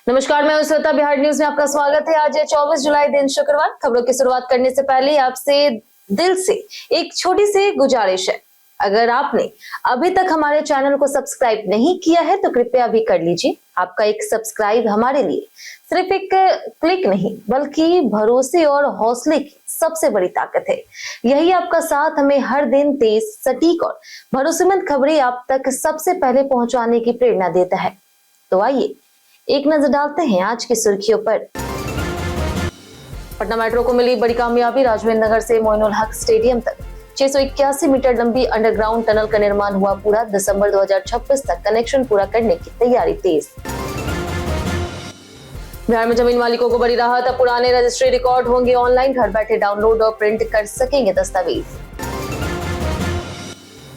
नमस्कार, मैं श्वेता। बिहार न्यूज में आपका स्वागत है। आज है 24 जुलाई, दिन शुक्रवार। खबरों की शुरुआत करने से पहले आपसे दिल से एक छोटी सी गुजारिश है। अगर आपने अभी तक हमारे चैनल को सब्सक्राइब नहीं किया है तो कृपया अभी कर लीजिए। आपका एक सब्सक्राइब हमारे लिए सिर्फ एक क्लिक नहीं बल्कि भरोसे और हौसले की सबसे बड़ी ताकत है। यही आपका साथ हमें हर दिन तेज, सटीक और भरोसेमंद खबरें आप तक सबसे पहले पहुंचाने की प्रेरणा देता है। तो आइए एक नजर डालते हैं आज की सुर्खियों पर। पटना मेट्रो को मिली बड़ी कामयाबी। राजवेंद्र नगर से मोइनुल हक स्टेडियम तक 681 मीटर लंबी अंडरग्राउंड टनल का निर्माण हुआ पूरा। दिसंबर 2026 तक कनेक्शन पूरा करने की तैयारी तेज। बिहार में जमीन मालिकों को बड़ी राहत। अब पुराने रजिस्ट्री रिकॉर्ड होंगे ऑनलाइन। घर बैठे डाउनलोड और प्रिंट कर सकेंगे दस्तावेज।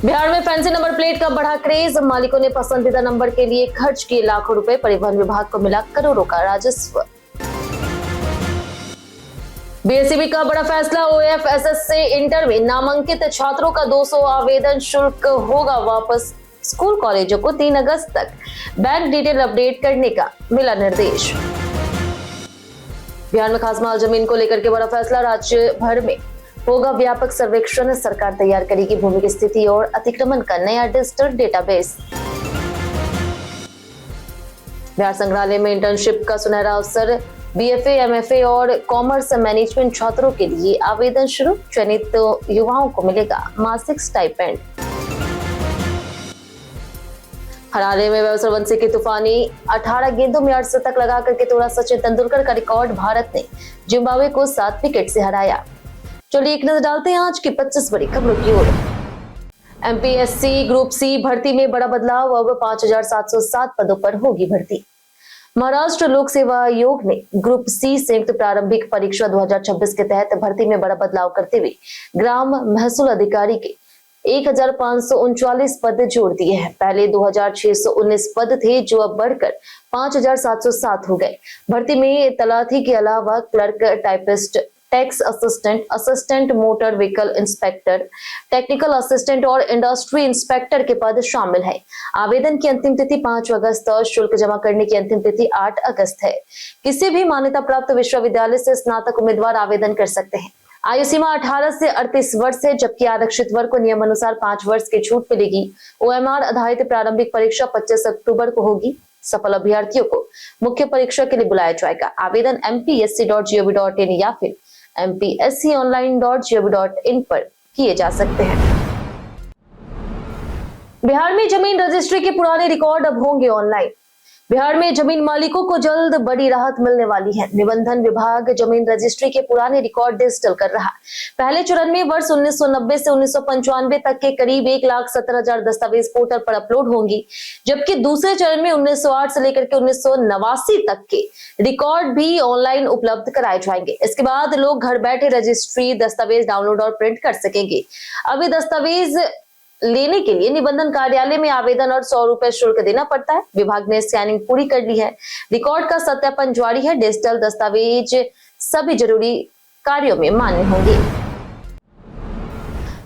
बिहार में फैंसी नंबर प्लेट का बढ़ा क्रेज। मालिकों ने पसंदीदा नंबर के लिए खर्च किए लाखों रुपए। परिवहन विभाग को मिला करोड़ों का राजस्व। बीएसईबी का बड़ा फैसला। ओएफएसएस से इंटर में नामांकित छात्रों का 200 आवेदन शुल्क होगा वापस। स्कूल कॉलेजों को 3 अगस्त तक बैंक डिटेल अपडेट करने का मिला निर्देश। बिहार में खास माल जमीन को लेकर के बड़ा फैसला। राज्य भर में होगा व्यापक सर्वेक्षण। सरकार तैयार करेगी भूमि की स्थिति और अतिक्रमण का नया डिजिटल डेटाबेस। बिहार संग्रहालय में इंटर्नशिप का सुनहरा अवसर। बीएफए, एमएफए और कॉमर्स मैनेजमेंट छात्रों के लिए आवेदन शुरू। चयनित युवाओं को मिलेगा मासिक स्टाइपेंड। हरारे में वैभव सूर्यवंशी की तूफानी 18 गेंदों में 8 शतक लगा करके तोड़ा सचिन तेंदुलकर का रिकॉर्ड। भारत ने जिम्बाब्वे को 7 विकेट से हराया। चलिए एक नजर डालते हैं आज की 25 बड़ी खबरों की ओर। एमपीएससी ग्रुप सी भर्ती में बड़ा बदलाव। अब 5707 पदों पर होगी भर्ती। महाराष्ट्र लोक सेवा आयोग ने ग्रुप सी संयुक्त प्रारंभिक परीक्षा 2026 के तहत भर्ती में बड़ा बदलाव करते हुए ग्राम महसूल अधिकारी के 1539 पद जोड़ दिए हैं। पहले 2619 पद थे जो अब बढ़कर 5707 हो गए। भर्ती में तलाठी के अलावा clerk, typist, tax assistant, assistant motor vehicle inspector, technical assistant और इंडस्ट्री इंस्पेक्टर के पद शामिल है। आवेदन की अंतिम तिथि 5 अगस्त और शुल्क जमा करने की अंतिम तिथि 8 अगस्त है। किसी भी मान्यता प्राप्त विश्वविद्यालय से स्नातक उम्मीदवार आवेदन कर सकते हैं। आयु सीमा 18 से 38 वर्ष है, जबकि आरक्षित वर्ग को नियमानुसार 5 वर्ष की छूट मिलेगी। ओएमआर आधारित प्रारंभिक परीक्षा 25 अक्टूबर को होगी। सफल अभ्यर्थियों को मुख्य परीक्षा के लिए बुलाया जाएगा। आवेदन mpsc.gov.in या फिर mpsconline.gov.in पर किए जा सकते हैं। बिहार में जमीन रजिस्ट्री के पुराने रिकॉर्ड अब होंगे ऑनलाइन। बिहार में जमीन मालिकों को जल्द बड़ी राहत मिलने वाली है। निबंधन विभाग जमीन रजिस्ट्री के पुराने रिकॉर्ड डिजिटल कर रहा है। पहले चरण में वर्ष 1990 से 1995 तक के करीब 1,70,000 दस्तावेज पोर्टल पर अपलोड होंगी, जबकि दूसरे चरण में 1908 से लेकर के 1989 तक के रिकॉर्ड भी ऑनलाइन उपलब्ध कराए जाएंगे। इसके बाद लोग घर बैठे रजिस्ट्री दस्तावेज डाउनलोड और प्रिंट कर सकेंगे। अभी दस्तावेज लेने के लिए निबंधन कार्यालय में आवेदन और 100 रुपए शुल्क देना पड़ता है। विभाग ने स्कैनिंग पूरी कर ली है। रिकॉर्ड का सत्यापन जारी है। डिजिटल दस्तावेज सभी जरूरी कार्यों में मान्य होंगे।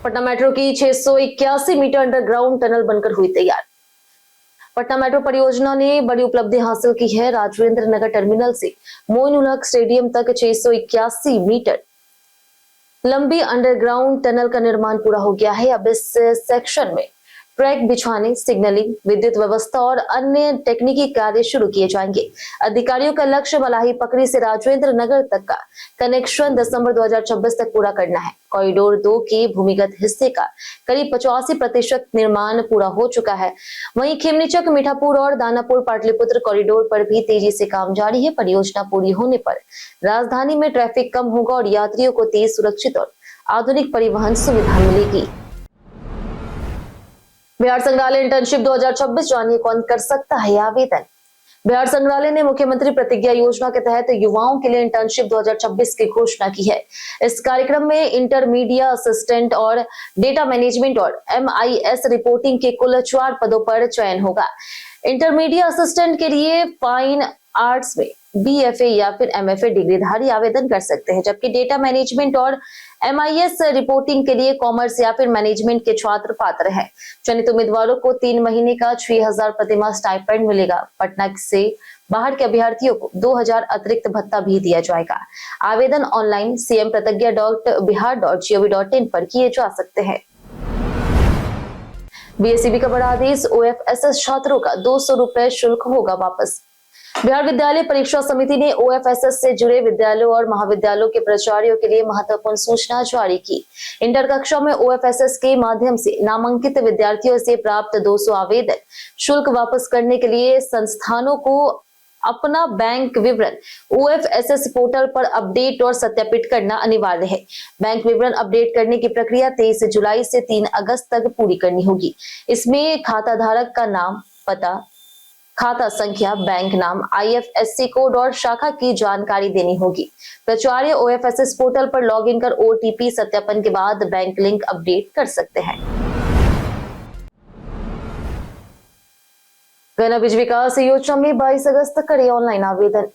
पटना मेट्रो की 681 मीटर अंडरग्राउंड टनल बनकर हुई तैयार। पटना मेट्रो परियोजना ने बड़ी उपलब्धि हासिल की है। राजवेंद्र नगर टर्मिनल से मोइनुल हक स्टेडियम तक 681 मीटर लंबी अंडरग्राउंड टनल का निर्माण पूरा हो गया है। अब इस सेक्शन में ट्रैक बिछाने, सिग्नलिंग, विद्युत व्यवस्था और अन्य तकनीकी कार्य शुरू किए जाएंगे। अधिकारियों का लक्ष्य मलाही पकड़ी से राजेंद्र नगर तक का कनेक्शन दिसंबर 2026 तक पूरा करना है। कॉरिडोर 2 के भूमिगत हिस्से का करीब 85% निर्माण पूरा हो चुका है। वहीं खेमनीचक, मीठापुर और दानापुर पाटलिपुत्र कॉरिडोर पर भी तेजी से काम जारी है। परियोजना पूरी होने पर राजधानी में ट्रैफिक कम होगा और यात्रियों को तेज, सुरक्षित और आधुनिक परिवहन सुविधा मिलेगी। बिहार संग्रहालय इंटर्नशिप 2026 जानिए कौन कर सकता है आवेदन। बिहार संग्रहालय ने मुख्यमंत्री प्रतिज्ञा योजना के तहत युवाओं के लिए इंटर्नशिप 2026 की घोषणा की है। इस कार्यक्रम में इंटरमीडिया असिस्टेंट और डेटा मैनेजमेंट और MIS रिपोर्टिंग के कुल 4 पदों पर चयन होगा। इंटरमीडिया असिस्टेंट के लिए फाइन आर्ट्स में BFA या फिर MFA डिग्रीधारी आवेदन कर सकते हैं, जबकि डेटा मैनेजमेंट और MIS रिपोर्टिंग के लिए कॉमर्स या फिर मैनेजमेंट के छात्र पात्र हैं। चयनित उम्मीदवारों को 3 महीने का 6000 प्रतिमाह स्टाइपेंड मिलेगा। पटना से बाहर के अभ्यर्थियों को 2000 अतिरिक्त भत्ता भी दिया जाएगा। आवेदन ऑनलाइन cmpratigya.bihar.gov.in पर किए जा सकते हैं। BSEB का बड़ा आदेश, OFSS छात्रों का 200 रुपए शुल्क होगा वापस। बिहार विद्यालय परीक्षा समिति ने OFSS से जुड़े विद्यालयों और महाविद्यालयों के प्राचार्यों के लिए महत्वपूर्ण सूचना जारी की। इंटर कक्षा में OFSS के माध्यम से नामांकित विद्यार्थियों से प्राप्त 200 आवेदन शुल्क वापस करने के लिए संस्थानों को अपना बैंक विवरण OFSS पोर्टल पर अपडेट और सत्यापित करना अनिवार्य है। बैंक विवरण अपडेट करने की प्रक्रिया 23 जुलाई से 3 अगस्त तक पूरी करनी होगी। इसमें खाता धारक का नाम, पता, खाता संख्या, बैंक नाम, IFSC कोड और शाखा की जानकारी देनी होगी। प्राचार्य OFSS पोर्टल पर लॉगिन कर OTP सत्यापन के बाद बैंक लिंक अपडेट कर सकते हैं। गन्ना बीज विकास योजना में 22 अगस्त तक करें ऑनलाइन आवेदन।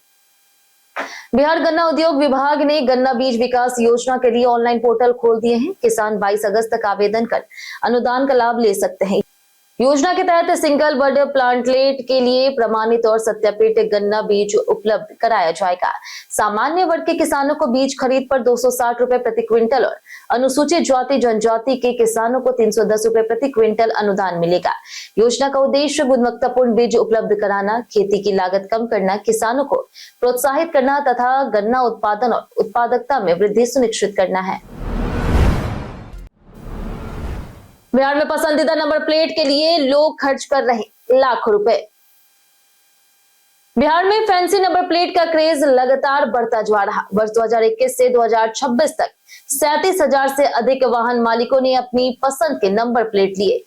बिहार गन्ना उद्योग विभाग ने गन्ना बीज विकास योजना के लिए ऑनलाइन पोर्टल खोल दिए हैं। किसान 22 अगस्त तक आवेदन कर अनुदान का लाभ ले सकते हैं। योजना के तहत सिंगल बर्ड प्लांटलेट के लिए प्रमाणित और सत्यापित गन्ना बीज उपलब्ध कराया जाएगा। सामान्य वर्ग के किसानों को बीज खरीद पर 260 रुपए प्रति क्विंटल और अनुसूचित जाति जनजाति के किसानों को 310 रुपए प्रति क्विंटल अनुदान मिलेगा। योजना का उद्देश्य गुणवत्तापूर्ण बीज उपलब्ध कराना, खेती की लागत कम करना, किसानों को प्रोत्साहित करना तथा गन्ना उत्पादन और उत्पादकता में वृद्धि सुनिश्चित करना है। बिहार में पसंदीदा नंबर प्लेट के लिए लोग खर्च कर रहे लाखों रुपए। बिहार में फैंसी नंबर प्लेट का क्रेज लगातार बढ़ता जा रहा। वर्ष 2021 से 2026 तक 37,000 से अधिक वाहन मालिकों ने अपनी पसंद के नंबर प्लेट लिए,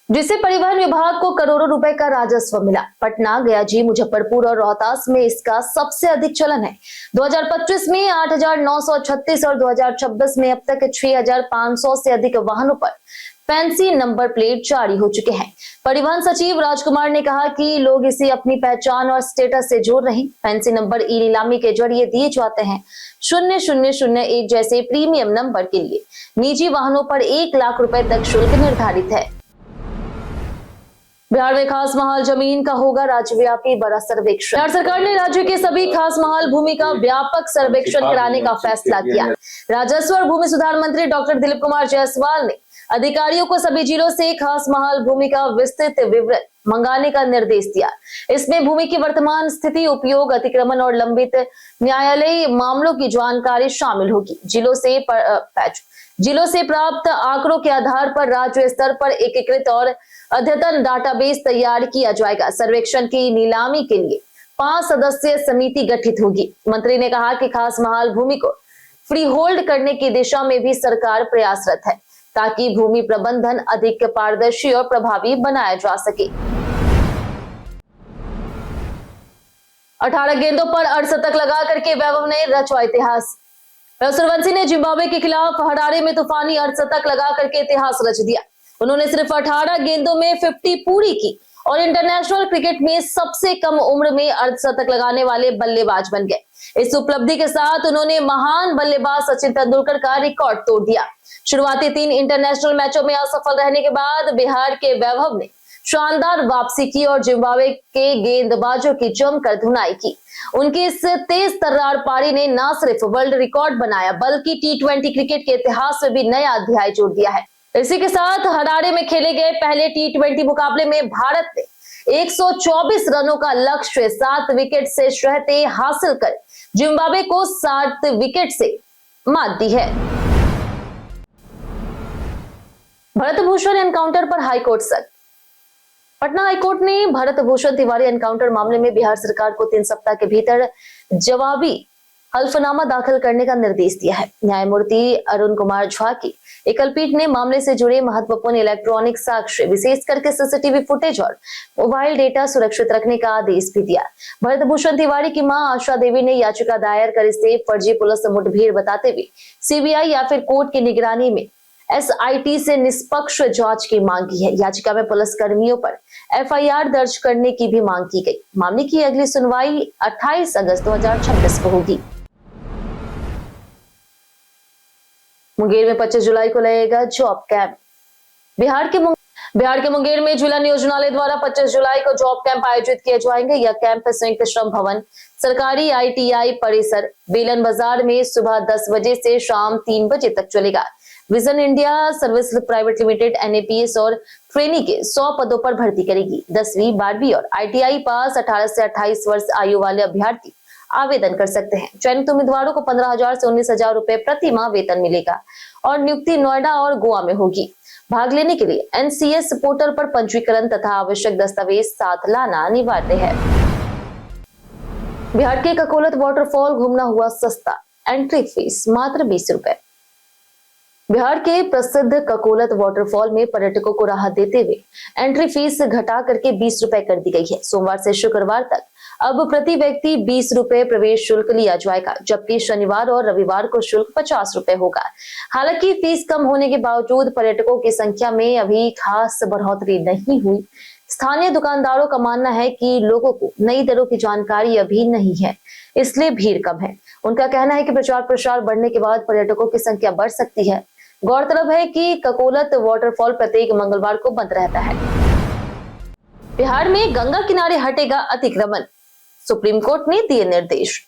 जिससे परिवहन विभाग को करोड़ों रुपए का राजस्व मिला। पटना, गया, मुजफ्फरपुर और रोहतास में इसका सबसे अधिक चलन है। 2025 में 8,936 और 2026 में अब तक 6,500 से अधिक वाहनों पर फैंसी नंबर प्लेट जारी हो चुके हैं। परिवहन सचिव राजकुमार ने कहा कि लोग इसे अपनी पहचान और स्टेटस से जोड़ रहे हैं। फैंसी नंबर ई नीलामी के जरिए दिए जाते हैं। 0001 जैसे प्रीमियम नंबर के लिए निजी वाहनों पर 1 लाख रुपए तक शुल्क निर्धारित है। बिहार में खास महाल जमीन का होगा राज्यव्यापी बड़ा सर्वेक्षण। बिहार सरकार ने राज्य के सभी खास महाल भूमि का व्यापक सर्वेक्षण कराने का फैसला किया। राजस्व और भूमि सुधार मंत्री डॉक्टर दिलीप कुमार जायसवाल ने अधिकारियों को सभी जिलों से खास महाल भूमि का विस्तृत विवरण मंगाने का निर्देश दिया। इसमें भूमि की वर्तमान स्थिति, उपयोग, अतिक्रमण और लंबित न्यायालयी मामलों की जानकारी शामिल होगी। जिलों से प्राप्त आंकड़ों के आधार पर राज्य स्तर पर एकीकृत और अद्यतन डाटाबेस तैयार किया जाएगा। सर्वेक्षण की नीलामी के लिए 5 सदस्यीय समिति गठित होगी। मंत्री ने कहा कि खास महाल भूमि को फ्री होल्ड करने की दिशा में भी सरकार प्रयासरत है, ताकि भूमि प्रबंधन अधिक पारदर्शी और प्रभावी बनाया जा सके। 18 गेंदों पर अर्धशतक लगा करके वैभव ने रचा इतिहास। सूर्यवंशी ने जिम्बाब्वे के खिलाफ हरारे में तूफानी अर्धशतक लगा करके इतिहास रच दिया। उन्होंने सिर्फ 18 गेंदों में 50 पूरी की और इंटरनेशनल क्रिकेट में सबसे कम उम्र में अर्धशतक लगाने वाले बल्लेबाज बन गए। इस उपलब्धि के साथ उन्होंने महान बल्लेबाज सचिन तेंदुलकर का रिकॉर्ड तोड़ दिया। शुरुआती 3 इंटरनेशनल मैचों में असफल रहने के बाद बिहार के वैभव ने शानदार वापसी की और जिम्बाब्वे के गेंदबाजों की जमकर धुनाई की। उनकी इस तेज तर्रार पारी ने न सिर्फ वर्ल्ड रिकॉर्ड बनाया, बल्कि T20 क्रिकेट के इतिहास में भी नया अध्याय जोड़ दिया है। इसी के साथ हरारे में खेले गए पहले T20 मुकाबले में भारत ने 124 रनों का लक्ष्य 7 विकेट से रहते हासिल कर जिम्बाब्वे को 7 विकेट से मात दी है। भरत भूषण एनकाउंटर पर हाईकोर्ट सख्त। पटना हाईकोर्ट ने भरत भूषण तिवारी एनकाउंटर मामले में बिहार सरकार को 3 सप्ताह के भीतर जवाबी हल्फनामा दाखिल करने का निर्देश दिया है। न्यायमूर्ति अरुण कुमार झा की एकलपीठ ने मामले से जुड़े महत्वपूर्ण इलेक्ट्रॉनिक साक्ष्य, विशेष करके सीसीटीवी फुटेज और मोबाइल डेटा सुरक्षित रखने का आदेश भी दिया। भरत भूषण तिवारी की मां आशा देवी ने याचिका दायर कर इसे फर्जी पुलिस मुठभेड़ बताते हुए सीबीआई या फिर कोर्ट की निगरानी में एसआईटी से निष्पक्ष जांच की मांग की है। याचिका में पुलिस कर्मियों पर एफआईआर दर्ज करने की भी मांग की गई। मामले की अगली सुनवाई 28 अगस्त 2026 को होगी। मुंगेर में 25 जुलाई को लगेगा जॉब कैंप। बिहार के मुंगेर में जिला नियोजनालय द्वारा 25 जुलाई को जॉब कैंप आयोजित किए जाएंगे। यह कैंप संयुक्त श्रम भवन, सरकारी आईटीआई परिसर, बेलन बाजार में सुबह 10 बजे से शाम 3 बजे तक चलेगा। Vision India service private limited NAPS और ट्रेनी के 100 पदों पर भर्ती करेगी। 10वीं, 12वीं और आईटीआई पास 18 से 28 वर्ष आयु वाले अभ्यर्थी आवेदन कर सकते हैं। चयनित उम्मीदवारों को 15,000 से 19,000 रुपए प्रति माह वेतन मिलेगा और नियुक्ति नोएडा और गोवा में होगी। भाग लेने के लिए एनसीएस पोर्टल पर पंजीकरण तथा आवश्यक दस्तावेज साथ लाना अनिवार्य है। बिहार के ककोलत वाटरफॉल घूमना हुआ सस्ता, एंट्री फीस मात्र 20 रुपए। बिहार के प्रसिद्ध ककोलत वाटरफॉल में पर्यटकों को राहत देते हुए एंट्री फीस घटा करके 20 रुपए कर दी गई है। सोमवार से शुक्रवार तक अब प्रति व्यक्ति 20 रुपए प्रवेश शुल्क लिया जाएगा, जबकि शनिवार और रविवार को शुल्क 50 रुपए होगा। हालांकि फीस कम होने के बावजूद पर्यटकों की संख्या में अभी खास बढ़ोतरी नहीं हुई। स्थानीय दुकानदारों का मानना है कि लोगों को नई दरों की जानकारी अभी नहीं है, इसलिए भीड़ कम है। उनका कहना है कि प्रचार प्रसार बढ़ने के बाद पर्यटकों की संख्या बढ़ सकती है। गौरतलब है कि ककोलत वाटरफॉल प्रत्येक मंगलवार को बंद रहता है। बिहार में गंगा किनारे हटेगा अतिक्रमण, सुप्रीम कोर्ट ने दिए निर्देश।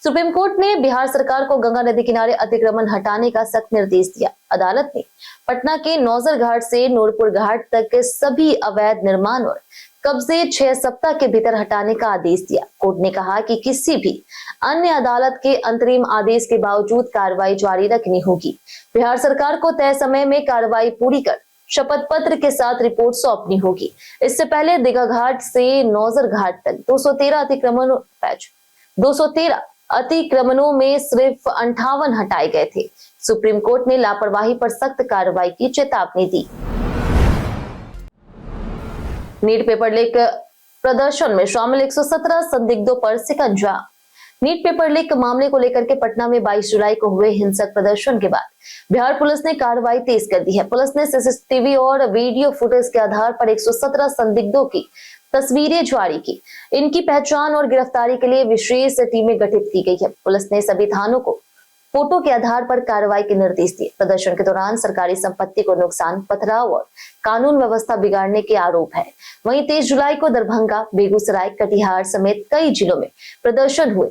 सुप्रीम कोर्ट ने बिहार सरकार को गंगा नदी किनारे अतिक्रमण हटाने का सख्त निर्देश दिया। अदालत ने पटना के नौजर घाट से नूरपुर घाट तक के सभी अवैध निर्माण और कब्जे 6 सप्ताह के भीतर हटाने का आदेश दिया। कोर्ट ने कहा कि किसी भी अन्य अदालत के अंतरिम आदेश के बावजूद कार्रवाई जारी रखनी होगी। बिहार सरकार को तय समय में कार्रवाई पूरी कर शपथ पत्र के साथ रिपोर्ट सौंपनी होगी। इससे पहले दीघा घाट से नौजर घाट तक 213 अतिक्रमणों में सिर्फ 58 हटाए गए थे। सुप्रीम कोर्ट ने लापरवाही पर सख्त कार्रवाई की चेतावनी दी। नीट पेपर लीक प्रदर्शन में शामिल 117 संदिग्धों पर शिकंजा। नीट पेपर लीक मामले को लेकर के पटना में 22 जुलाई को हुए हिंसक प्रदर्शन के बाद बिहार पुलिस ने कार्रवाई तेज कर दी है। पुलिस ने सीसीटीवी और वीडियो फुटेज के आधार पर 117 संदिग्धों की तस्वीरें जारी की। इनकी पहचान और गिरफ्तारी के लिए विशेष टीमें गठित की गई है। पुलिस ने सभी थानों को फोटो के आधार पर कार्रवाई के निर्देश दिए। प्रदर्शन के दौरान सरकारी संपत्ति को नुकसान, पथराव और कानून व्यवस्था बिगाड़ने के आरोप है। वहीं 23 जुलाई को दरभंगा, बेगूसराय, कटिहार समेत कई जिलों में प्रदर्शन हुए,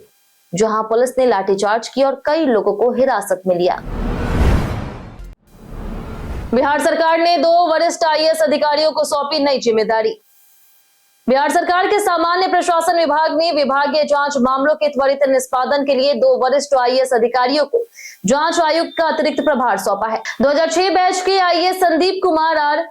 जहां पुलिस ने लाठीचार्ज किया और कई लोगों को हिरासत में लिया। बिहार सरकार ने 2 वरिष्ठ आईएएस अधिकारियों को सौंपी नई जिम्मेदारी। बिहार सरकार के सामान्य प्रशासन विभाग ने विभागीय जांच मामलों के त्वरित निष्पादन के लिए 2 वरिष्ठ आईएएस अधिकारियों को जांच आयुक्त का अतिरिक्त प्रभार सौंपा है। 2006 बैच के आईएएस संदीप कुमार आर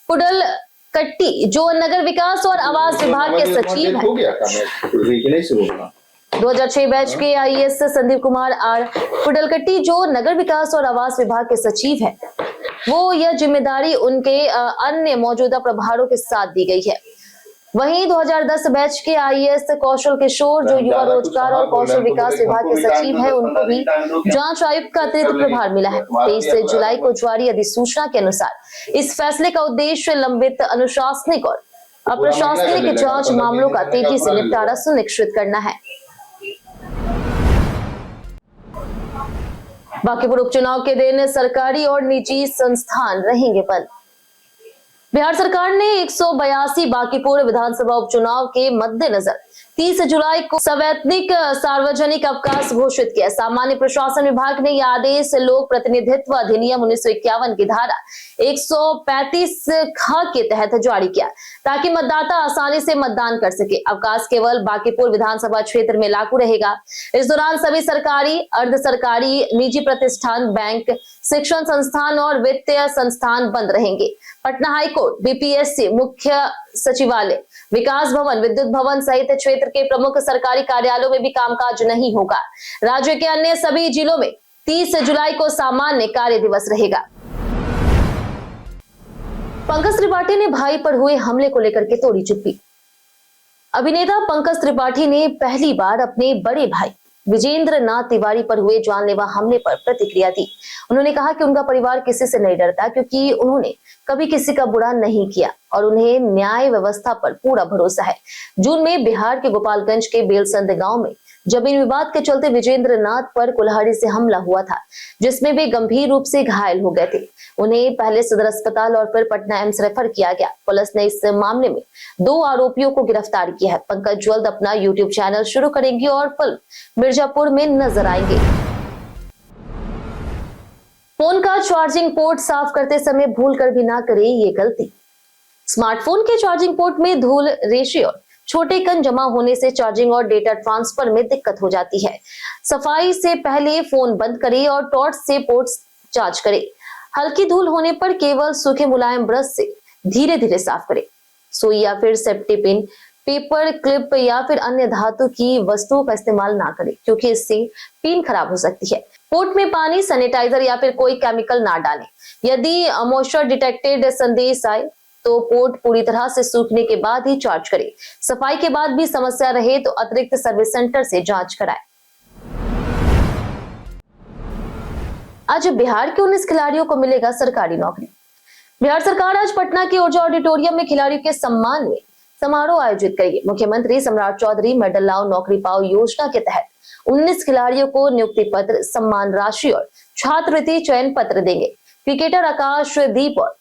पुडलकट्टी, जो नगर विकास और आवास विभाग के सचिव हैं। 2006 बैच के आईएएस संदीप कुमार आर पुडलकट्टी, जो नगर विकास और आवास विभाग के सचिव हैं, वो यह जिम्मेदारी उनके अन्य मौजूदा प्रभारों के साथ दी गई है। वहीं 2010 बैच के आईएएस कौशल किशोर, जो युवा रोजगार और कौशल विकास विभाग के सचिव हैं, उनको भी जांच आयुक्त का अतिरिक्त प्रभार मिला है। 23 जुलाई को जारी अधिसूचना के अनुसार इस फैसले का उद्देश्य लंबित अनुशासनिक और अप्रशासनिक जांच मामलों का तेजी से निपटारा सुनिश्चित करना है। बांकीपुर उपचुनाव के दिन सरकारी और निजी संस्थान रहेंगे बंद। बिहार सरकार ने 182 बांकीपुर विधानसभा उपचुनाव के मद्देनजर 30 जुलाई को सवैतनिक सार्वजनिक अवकाश घोषित किया। सामान्य प्रशासन विभाग ने यह आदेश लोक प्रतिनिधित्व अधिनियम 1951 की धारा 135 ख के तहत जारी किया, ताकि मतदाता आसानी से मतदान कर सके। अवकाश केवल बांकीपुर विधानसभा क्षेत्र में लागू रहेगा। इस दौरान सभी सरकारी, अर्ध सरकारी, निजी प्रतिष्ठान, बैंक, शिक्षण संस्थान और वित्तीय संस्थान बंद रहेंगे। पटना हाईकोर्ट, बीपीएससी, मुख्य सचिवालय, विकास भवन, विद्युत भवन सहित क्षेत्र के प्रमुख सरकारी कार्यालयों में भी कामकाज नहीं होगा। राज्य के अन्य सभी जिलों में 30 जुलाई को सामान्य कार्य दिवस रहेगा। पंकज त्रिपाठी ने भाई पर हुए हमले को लेकर के तोड़ी चुप्पी। अभिनेता पंकज त्रिपाठी ने पहली बार अपने बड़े भाई विजेंद्र नाथ तिवारी पर हुए जानलेवा हमले पर प्रतिक्रिया दी। उन्होंने कहा कि उनका परिवार किसी से नहीं डरता, क्योंकि उन्होंने कभी किसी का बुरा नहीं किया और उन्हें न्याय व्यवस्था पर पूरा भरोसा है। जून में बिहार के गोपालगंज के बेलसंद गांव में जमीन विवाद के चलते विजेंद्र नाथ पर कुल्हाड़ी से हमला हुआ था, जिसमें वे गंभीर रूप से घायल हो गए थे। उन्हें पहले सदर अस्पताल और फिर पटना एम्स रेफर किया गया। पुलिस ने इस मामले में 2 आरोपियों को गिरफ्तार किया है। पंकज जल्द अपना यूट्यूब चैनल शुरू करेंगे और फिल्म मिर्जापुर में नजर आएंगे। फोन का चार्जिंग पोर्ट साफ करते समय भूल कर भी ना करें ये गलती। स्मार्टफोन के चार्जिंग पोर्ट में धूल, रेशे और छोटे कण जमा होने से चार्जिंग और डेटा ट्रांसफर में दिक्कत हो जाती है। सफाई से पहले फोन बंद करें और टॉर्च से पोर्ट चार्ज करें। हल्की धूल होने पर केवल सूखे मुलायम ब्रश से धीरे धीरे साफ करें। सुई या फिर सेफ्टी पिन, पेपर क्लिप या फिर अन्य धातु की वस्तुओं का इस्तेमाल ना करें, क्योंकि इससे पिन खराब हो सकती है। पोर्ट में पानी, सैनिटाइजर या फिर कोई केमिकल ना डालें। यदि मॉइस्चर डिटेक्टेड संदेश आए तो पोर्ट पूरी तरह से सूखने के बाद ही चार्ज करें। सफाई के बाद भी समस्या रहे तो अतिरिक्त सर्विस सेंटर से जांच कराएं। आज बिहार के 19 खिलाड़ियों को मिलेगा सरकारी नौकरी। बिहार सरकार आज पटना के ऊर्जा ऑडिटोरियम में खिलाड़ियों के सम्मान में समारोह आयोजित करेगी। मुख्यमंत्री सम्राट चौधरी मेडल लाओ नौकरी पाओ योजना के तहत 19 खिलाड़ियों को नियुक्ति पत्र, सम्मान राशि और छात्रवृत्ति चयन पत्र देंगे। क्रिकेटर आकाशदीप और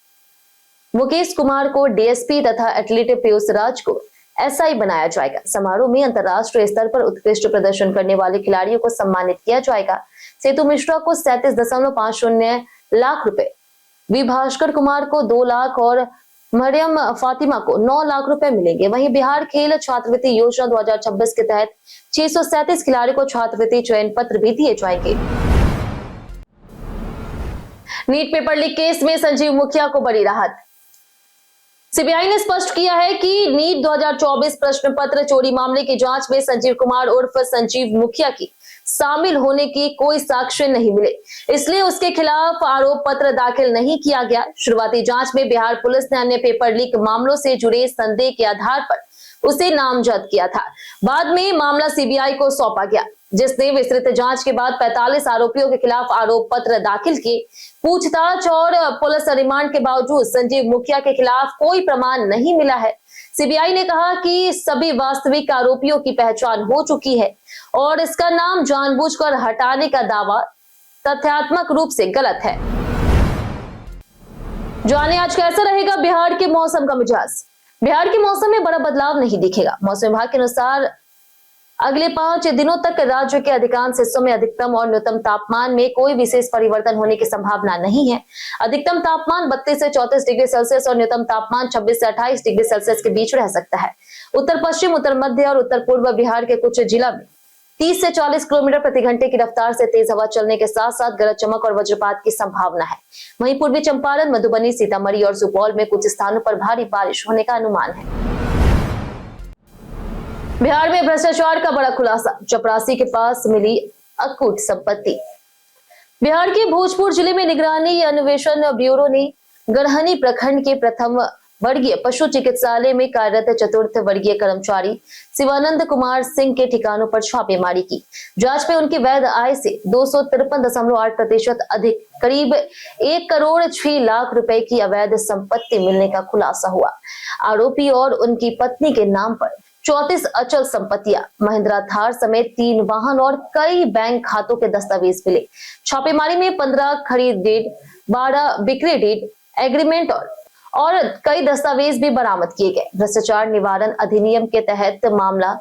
मुकेश कुमार को डीएसपी तथा एथलीट पीयूष राज को एसआई बनाया जाएगा। समारोह में अंतर्राष्ट्रीय स्तर पर उत्कृष्ट प्रदर्शन करने वाले खिलाड़ियों को सम्मानित किया जाएगा। सेतु मिश्रा को 37.50 लाख रुपए, वी भास्कर कुमार को 2 लाख और मरियम फातिमा को 9 लाख रुपए मिलेंगे। वहीं बिहार खेल छात्रवृत्ति योजना 2026 के तहत 637 खिलाड़ियों को छात्रवृत्ति चयन पत्र भी दिए जाएंगे। नीट पेपर लीक केस में संजीव मुखिया को बड़ी राहत। सीबीआई ने स्पष्ट किया है कि नीट 2024 प्रश्न पत्र चोरी मामले की जांच में संजीव कुमार उर्फ संजीव मुखिया की शामिल होने की कोई साक्ष्य नहीं मिले, इसलिए उसके खिलाफ आरोप पत्र दाखिल नहीं किया गया। शुरुआती जांच में बिहार पुलिस ने अन्य पेपर लीक मामलों से जुड़े संदेह के आधार पर उसे नामजद किया था। बाद में मामला सीबीआई को सौंपा गया, जिसने विस्तृत जांच के बाद 45 आरोपियों के खिलाफ आरोप पत्र दाखिल किए। पूछताछ और पुलिस रिमांड के बावजूद संजीव मुखिया के खिलाफ कोई प्रमाण नहीं मिला है। सीबीआई ने कहा कि सभी वास्तविक आरोपियों की पहचान हो चुकी है और इसका नाम जानबूझकर हटाने का दावा तथ्यात्मक रूप से गलत है। जाने आज कैसा रहेगा बिहार के मौसम का मिजाज। बिहार के मौसम में बड़ा बदलाव नहीं दिखेगा। मौसम विभाग के अनुसार अगले 5 दिनों तक राज्य के अधिकांश हिस्सों में अधिकतम और न्यूनतम तापमान में कोई विशेष परिवर्तन होने की संभावना नहीं है। अधिकतम तापमान 32 से 34 डिग्री सेल्सियस और न्यूनतम तापमान 26 से 28 डिग्री सेल्सियस के बीच रह सकता है। उत्तर पश्चिम, उत्तर मध्य और उत्तर पूर्व बिहार के कुछ जिला में 30 से 40 किलोमीटर प्रति घंटे की रफ्तार से तेज हवा चलने के साथ साथ गरज चमक और वज्रपात की संभावना है। वहीं पूर्वी चंपारण, मधुबनी, सीतामढ़ी और सुपौल में कुछ स्थानों पर भारी बारिश होने का अनुमान है। बिहार में भ्रष्टाचार का बड़ा खुलासा। चपरासी के पास मिली अकूट संपत्ति। बिहार के भोजपुर जिले में निगरानी अन्वेषण ब्यूरो ने गढ़हनी प्रखंड के प्रथम वर्गीय पशु चिकित्सालय में कार्यरत चतुर्थ वर्गीय कर्मचारी शिवानंद कुमार सिंह के ठिकानों पर छापेमारी की। जांच में उनकी वैध आय से 253.8% अधिक, करीब 1 करोड़ 6 लाख रुपए की अवैध संपत्ति मिलने का खुलासा हुआ। आरोपी और उनकी पत्नी के नाम पर 34 अचल संपत्तियां, महिंद्रा थार समेत 3 वाहन और कई बैंक खातों के दस्तावेज मिले। छापेमारी में 15 खरीद डीड, 12 बिक्री डीड, एग्रीमेंट और कई दस्तावेज भी बरामद किए गए। भ्रष्टाचार निवारण अधिनियम के तहत मामला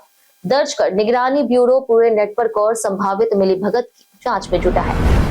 दर्ज कर निगरानी ब्यूरो पूरे नेटवर्क और संभावित मिलीभगत की जांच में जुटा है।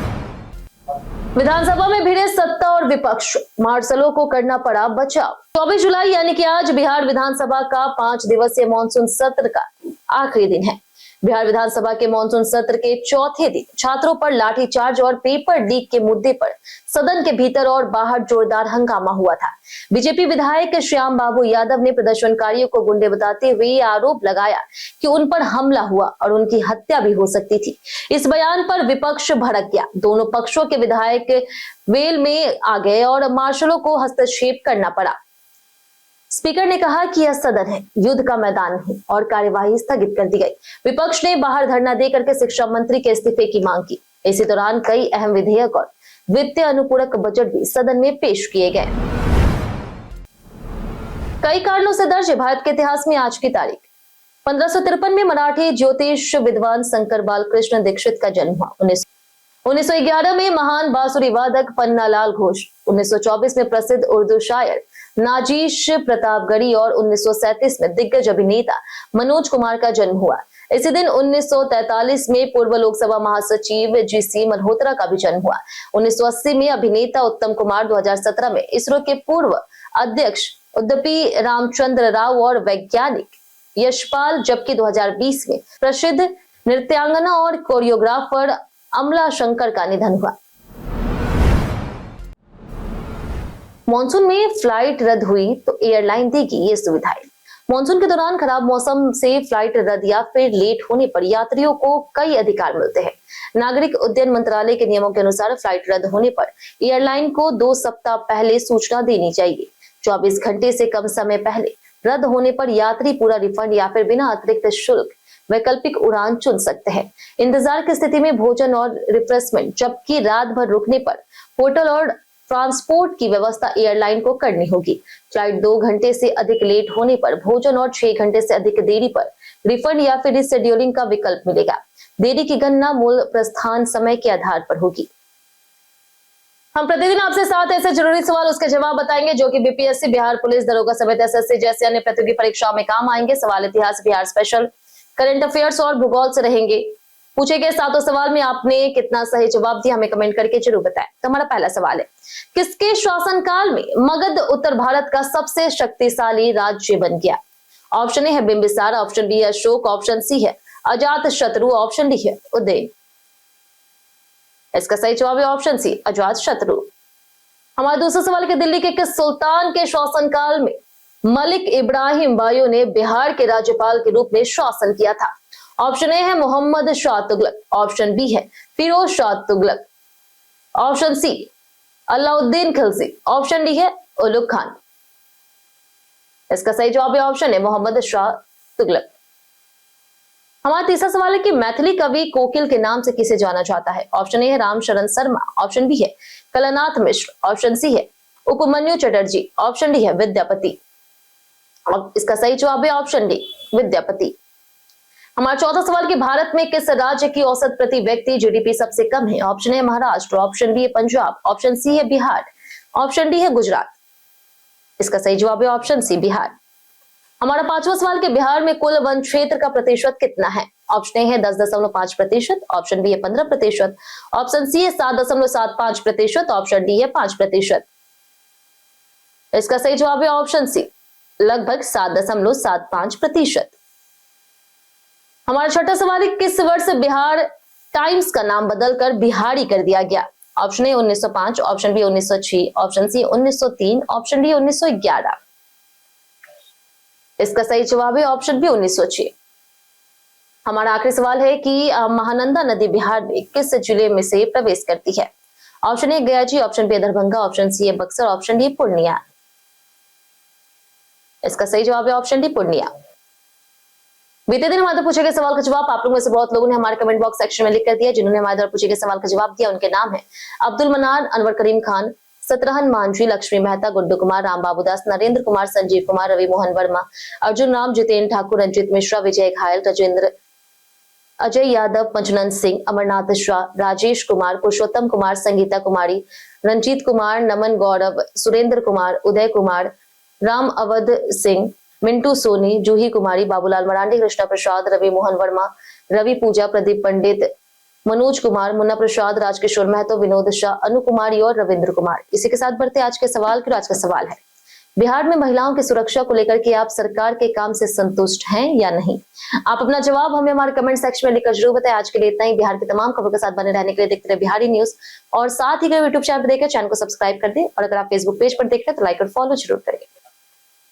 विधानसभा में भिड़े सत्ता और विपक्ष, मार्शलों को करना पड़ा बचाव। 24 जुलाई यानी कि आज बिहार विधानसभा का 5 दिवसीय मानसून सत्र का आखिरी दिन है। बिहार विधानसभा के मानसून सत्र के चौथे दिन छात्रों पर लाठीचार्ज और पेपर लीक के मुद्दे पर सदन के भीतर और बाहर जोरदार हंगामा हुआ था। बीजेपी विधायक श्याम बाबू यादव ने प्रदर्शनकारियों को गुंडे बताते हुए आरोप लगाया कि उन पर हमला हुआ और उनकी हत्या भी हो सकती थी। इस बयान पर विपक्ष भड़क गया। दोनों पक्षों के विधायक वेल में आ गए और मार्शलों को हस्तक्षेप करना पड़ा। स्पीकर ने कहा कि यह सदन है, युद्ध का मैदान नहीं और कार्यवाही स्थगित कर दी गई। विपक्ष ने बाहर धरना देकर के शिक्षा मंत्री के इस्तीफे की मांग की। इसी दौरान कई अहम विधेयक और वित्तीय अनुपूरक बजट भी सदन में पेश किए गए। कई कारणों से दर्ज है भारत के इतिहास में आज की तारीख। 1553 में मराठी ज्योतिष विद्वान शंकर बालकृष्ण दीक्षित का जन्म हुआ। 1911 में महान बांसुरी वादक पन्नालाल घोष, 1924 में प्रसिद्ध उर्दू शायर नाजीश प्रतापगढ़ी और 1937 में दिग्गज अभिनेता मनोज कुमार का जन्म हुआ। इसी दिन 1943 में पूर्व लोकसभा महासचिव जीसी मल्होत्रा का भी जन्म हुआ। 1980 में अभिनेता उत्तम कुमार, 2017 में इसरो के पूर्व अध्यक्ष उद्यपी रामचंद्र राव और वैज्ञानिक यशपाल, जबकि 2020 में प्रसिद्ध नृत्यांगना और कोरियोग्राफर अमला शंकर का निधन हुआ। मॉनसून में फ्लाइट रद्द हुई तो एयरलाइन देगी ये सुविधाएं। मॉनसून के दौरान खराब मौसम से फ्लाइट रद्द या फिर लेट होने पर यात्रियों को कई अधिकार मिलते हैं। नागरिक उड्डयन मंत्रालय के नियमों के अनुसार फ्लाइट रद्द होने पर एयरलाइन को 2 सप्ताह पहले सूचना देनी चाहिए। 24 घंटे से कम समय पहले रद्द होने पर यात्री पूरा रिफंड या फिर बिना अतिरिक्त शुल्क वैकल्पिक उड़ान चुन सकते हैं। इंतजार की स्थिति में भोजन और रिफ्रेशमेंट, जबकि रात भर रुकने पर होटल और ट्रांसपोर्ट की व्यवस्था एयरलाइन को करनी होगी। फ्लाइट 2 घंटे से अधिक लेट होने पर भोजन और 6 घंटे से अधिक देरी पर रिफंड या फिर रिशेड्यूलिंग का विकल्प मिलेगा। देरी की गणना मूल प्रस्थान समय के आधार पर होगी। हम प्रतिदिन आपसे 7 ऐसे जरूरी सवाल उसके जवाब बताएंगे जो कि बीपीएससी, बिहार पुलिस, दरोगा समेत एसएससी जैसे अन्य प्रतियोगी परीक्षाओं में काम आएंगे। सवाल इतिहास, बिहार स्पेशल, करंट अफेयर्स और भूगोल से रहेंगे। पूछे गए 7 सवाल में आपने कितना सही जवाब दिया हमें कमेंट करके जरूर बताएं। तो हमारा पहला सवाल है, किसके शासनकाल में मगध उत्तर भारत का सबसे शक्तिशाली राज्य बन गया? ऑप्शन ए है बिंबिसार, ऑप्शन बी है अशोक, ऑप्शन सी है अजात शत्रु, ऑप्शन डी है उदय। इसका सही जवाब है ऑप्शन सी अजात शत्रु। हमारा दूसरा सवाल है, दिल्ली के किस सुल्तान के शासनकाल में मलिक इब्राहिम बायो ने बिहार के राज्यपाल के रूप में शासन किया था? ऑप्शन ए है मोहम्मद शाह तुगलक, ऑप्शन बी है Firoz Shah Tughlaq, option C Alauddin Khilji, option D है उलुग खान। इसका सही जवाब है ऑप्शन ए मोहम्मद शाह तुगलक। हमारा तीसरा सवाल है कि मैथिली कवि कोकिल के नाम से किसे जाना जाता है? ऑप्शन ए है रामशरण शर्मा, ऑप्शन बी है कलानाथ मिश्र, ऑप्शन सी है उपमन्यु चटर्जी, ऑप्शन डी है विद्यापति। और इसका सही जवाब है ऑप्शन डी विद्यापति। हमारा चौथा सवाल कि भारत में किस राज्य की औसत प्रति व्यक्ति जीडीपी सबसे कम है? Option A Maharashtra, option B है पंजाब, ऑप्शन सी है बिहार, ऑप्शन डी है गुजरात। इसका सही जवाब है ऑप्शन सी बिहार। हमारा पांचवा सवाल कि बिहार में कुल वन क्षेत्र का प्रतिशत कितना है? ऑप्शन ए है 10.5%, ऑप्शन बी है 15%, ऑप्शन सी है 7.75%, ऑप्शन डी है 5%। इसका सही जवाब है ऑप्शन सी लगभग 7.75%। हमारा छठा सवाल है किस वर्ष बिहार टाइम्स का नाम बदलकर बिहारी कर दिया गया? Option A 1905, option B 1906, option C 1903, option D 1911। इसका सही जवाब है ऑप्शन बी 1906। हमारा आखिरी सवाल है कि महानंदा नदी बिहार में किस जिले में से प्रवेश करती है? Option A Gaya ji, option B Darbhanga, option C है बक्सर, ऑप्शन डी पूर्णिया। इसका सही जवाब है ऑप्शन डी पूर्णिया। बीते दिन हमारे पूछे गए सवाल का जवाब आप लोगों में से बहुत लोगों ने हमारे कमेंट बॉक्स सेक्शन में लिख कर दिया। जिन्होंने हमारे द्वारा पूछे गए सवाल का जवाब दिया उनके नाम है अब्दुल मनान, अनवर करीम खान, सतरहन मांझी, लक्ष्मी मेहता, गुड्डू कुमार, राम बाबू दास, नरेंद्र कुमार, संजीव कुमार, रवि मोहन वर्मा, अर्जुन राम, जितेंद्र ठाकुर, रंजित मिश्रा, विजय घायल, राजेंद्र, अजय यादव, मंजुनंद सिंह, अमरनाथ शाह, राजेश कुमार, पुरुषोत्तम कुमार, संगीता कुमारी, रंजीत कुमार, नमन गौरव, सुरेंद्र कुमार, उदय कुमार, राम अवध सिंह, मिंटू सोनी, जूही कुमारी, बाबूलाल मरांडी, कृष्णा प्रसाद, रवि मोहन वर्मा, रवि पूजा, प्रदीप पंडित, मनोज कुमार, मुन्ना प्रसाद, राजकिशोर महतो, विनोद शाह, अनु कुमारी और रविंद्र कुमार। इसी के साथ बढ़ते आज के सवाल की। आज का सवाल है, बिहार में महिलाओं की सुरक्षा को लेकर के आप सरकार के काम से संतुष्ट हैं या नहीं? आप अपना जवाब हमें हमारे कमेंट सेक्शन में लिखकर जरूर बताएं। आज के लिए इतना ही। बिहार की तमाम खबरों के साथ बने रहने के लिए देखते रहे बिहारी न्यूज और साथ ही अगर यूट्यूब चैनल पर देखें चैनल को सब्सक्राइब कर दें और अगर आप फेसबुक पेज पर देख रहे हैं तो लाइक और फॉलो जरूर करें।